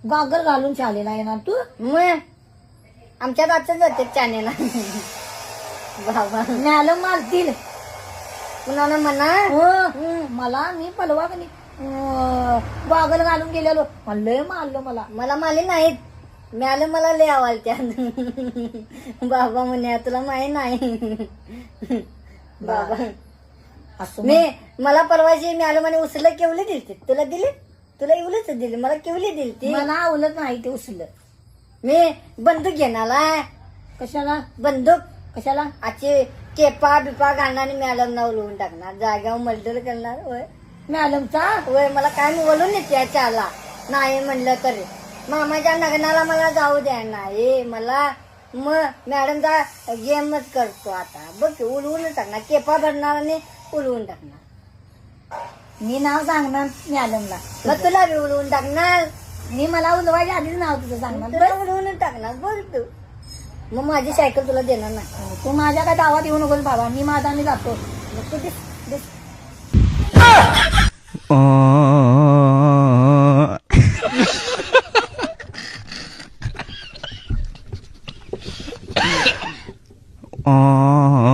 गागर घालून शाळेला येणार तू? मग आमच्या गावचं जाते चानेला बाबा मॅडम मारतील. कुणाला म्हणा हो, मला मी पलवा कधी गागल घालून गेलेलो, मला लय मारलं मला. मला माले नाहीत मिळालं, मला लय आवडत्या बाबा म्हणे तुला माहित नाही बाबा. असं मला परवाची मिळालं म्हणे उचललं केवली दिलती तुला दिली, तुला एवढंच दिली, मला केवली दिलती. मला आवडत नाही ते उचललं. मी बंदूक घेणार. कशाला बंदूक कशाला? आजचे केपा बिपा घालणार आणि मॅडम नाव लिहून टाकणार, जाग्यावर मर्डर करणार. होय मॅडमचा होय, मला काय मी बोलून येते त्याला नाही म्हणलं तरी. मामाच्या लग्नाला मला जाऊ द्या नाही मला. मग मॅडमचा गेमच करतो आता बघ, उलवून टाकणार, केपा भरणार आणि उलवून टाकणार. मी नाव सांगणार मॅडमला. मग तुला बी उलवून टाकणार, मी मला उलवायच्या आधीच नाव तुझं सांगणार. तुला उलवून टाकणार बघ तू. मग माझी सायकल तुला देणार नाही. तू माझ्या काय दावात येऊ नकोस बाबा, मी माझा मी जातो. मग तू दिस Oh